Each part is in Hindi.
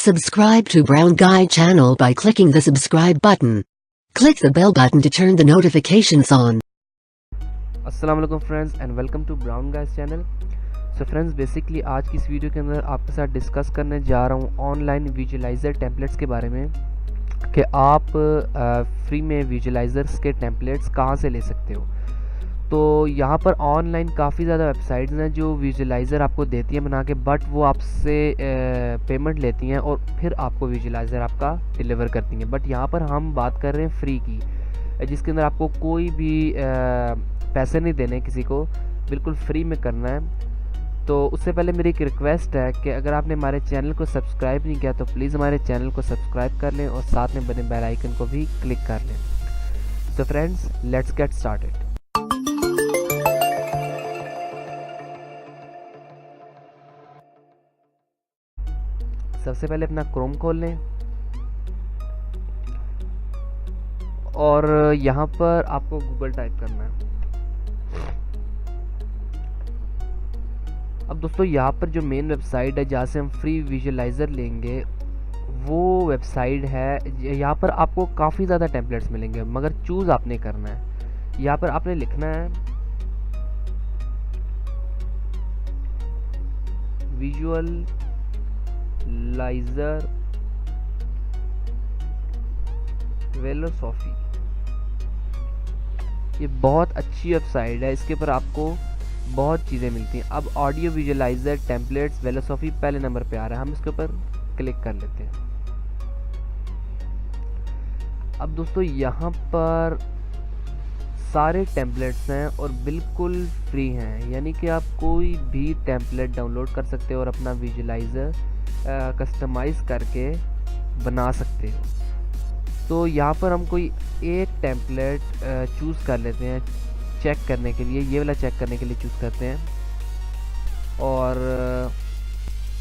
Subscribe to Brown Guy channel by clicking the subscribe button. Click the bell button to turn the notifications on. अस्सलाम वालेकुम friends and welcome to Brown Guys channel. So friends, basically आज की इस वीडियो के अंदर आपके साथ डिस्कस करने जा रहा हूँ ऑनलाइन विजुलाइज़र टेम्पलेट्स के बारे में कि आप फ्री में विजुलाइज़र्स के टेम्पलेट्स कहाँ से ले सकते हो। तो यहाँ पर ऑनलाइन काफ़ी ज़्यादा वेबसाइट्स हैं जो विजुलाइज़र आपको देती हैं बना के, बट वो आपसे पेमेंट लेती हैं और फिर आपको विजुलाइज़र आपका डिलीवर करती हैं। बट यहाँ पर हम बात कर रहे हैं फ्री की, जिसके अंदर आपको कोई भी पैसे नहीं देने, किसी को बिल्कुल फ्री में करना है। तो उससे पहले मेरी एक रिक्वेस्ट है कि अगर आपने हमारे चैनल को सब्सक्राइब नहीं किया तो प्लीज़ हमारे चैनल को सब्सक्राइब कर लें और साथ में बने बेल आइकन को भी क्लिक कर लें। तो फ्रेंड्स, लेट्स गेट स्टार्टेड। सबसे पहले अपना क्रोम खोल लें और यहाँ पर आपको गूगल टाइप करना है। अब दोस्तों, यहाँ पर जो मेन वेबसाइट है जहाँ से हम फ्री विजुलाइज़र लेंगे वो वेबसाइट है। यहाँ पर आपको काफ़ी ज़्यादा टेम्पलेट्स मिलेंगे, मगर चूज़ आपने करना है। यहाँ पर आपने लिखना है विजुअलाइज़र वेलोसॉफी। ये बहुत अच्छी वेबसाइट है, इसके ऊपर आपको बहुत चीज़ें मिलती हैं। अब ऑडियो विजुलाइज़र टेम्पलेट्स वेलोसॉफी पहले नंबर पे आ रहा है, हम इसके ऊपर क्लिक कर लेते हैं। अब दोस्तों, यहाँ पर सारे टेम्पलेट्स हैं और बिल्कुल फ्री हैं, यानी कि आप कोई भी टेम्पलेट डाउनलोड कर सकते हो और अपना विजुलाइज़र कस्टमाइज़ करके बना सकते हो। तो यहाँ पर हम कोई एक टेम्पलेट चूज़ कर लेते हैं चेक करने के लिए, ये वाला चेक करने के लिए चूज़ करते हैं। और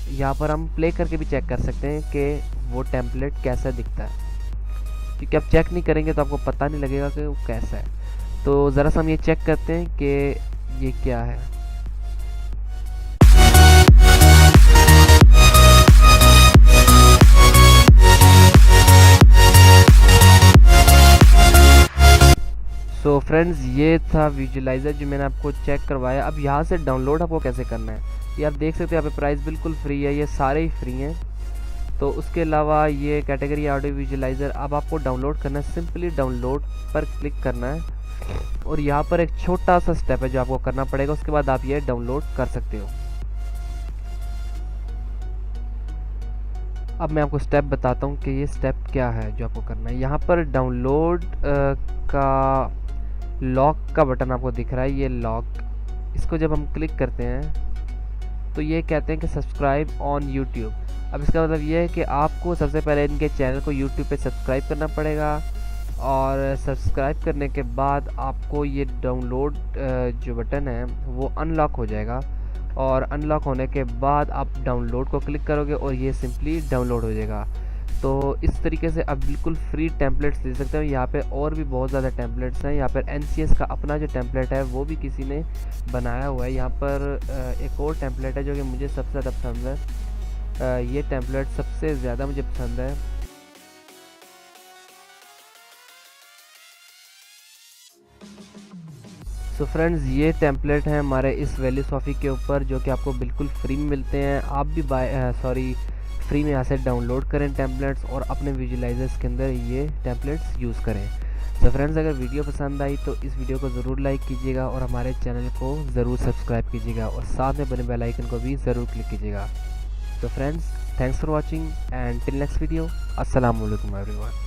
यहाँ पर हम प्ले करके भी चेक कर सकते हैं कि वो टेम्पलेट कैसा दिखता है, क्योंकि आप चेक नहीं करेंगे तो आपको पता नहीं लगेगा कि वो कैसा है। तो ज़रा सा हम ये चेक करते हैं कि ये क्या है। तो फ्रेंड्स, ये था विजुलाइज़र जो मैंने आपको चेक करवाया। अब यहाँ से डाउनलोड आपको कैसे करना है ये आप देख सकते हैं। यहाँ पे प्राइस बिल्कुल फ्री है, ये सारे ही फ्री हैं। तो उसके अलावा ये कैटेगरी ऑडियो विजुलाइज़र, अब आपको डाउनलोड करना है। सिंपली डाउनलोड पर क्लिक करना है और यहाँ पर एक छोटा सा स्टेप है जो आपको करना पड़ेगा, उसके बाद आप ये डाउनलोड कर सकते हो। अब मैं आपको स्टेप बताता हूँ कि ये स्टेप क्या है जो आपको करना है। यहाँ पर डाउनलोड का लॉक का बटन आपको दिख रहा है, ये लॉक, इसको जब हम क्लिक करते हैं तो ये कहते हैं कि सब्सक्राइब ऑन यूट्यूब। अब इसका मतलब ये है कि आपको सबसे पहले इनके चैनल को यूट्यूब पे सब्सक्राइब करना पड़ेगा और सब्सक्राइब करने के बाद आपको ये डाउनलोड जो बटन है वो अनलॉक हो जाएगा और अनलॉक होने के बाद आप डाउनलोड को क्लिक करोगे और ये सिंपली डाउनलोड हो जाएगा। तो इस तरीके से आप बिल्कुल फ्री टेम्पलेट्स ले सकते हो। यहाँ पे और भी बहुत ज़्यादा टेम्पलेट्स हैं। यहाँ पर NCS का अपना जो टेम्पलेट है वो भी किसी ने बनाया हुआ है। यहाँ पर एक और टेम्पलेट है जो कि मुझे सबसे ज़्यादा पसंद है। ये टेम्पलेट सबसे ज़्यादा मुझे पसंद है। सो फ्रेंड्स, ये टेम्पलेट हैं हमारे इस वेलोसॉफी के ऊपर जो कि आपको बिल्कुल फ्री में मिलते हैं। आप भी फ्री में यहाँ से डाउनलोड करें टेम्पलेट्स और अपने विजुलाइज़र्स के अंदर ये टेम्पलेट्स यूज़ करें। तो फ्रेंड्स, अगर वीडियो पसंद आई तो इस वीडियो को ज़रूर लाइक कीजिएगा और हमारे चैनल को ज़रूर सब्सक्राइब कीजिएगा और साथ में बने बेल आइकन को भी ज़रूर क्लिक कीजिएगा। तो friends, thanks for watching and till next video. अस्सलाम वालेकुम एवरीवन।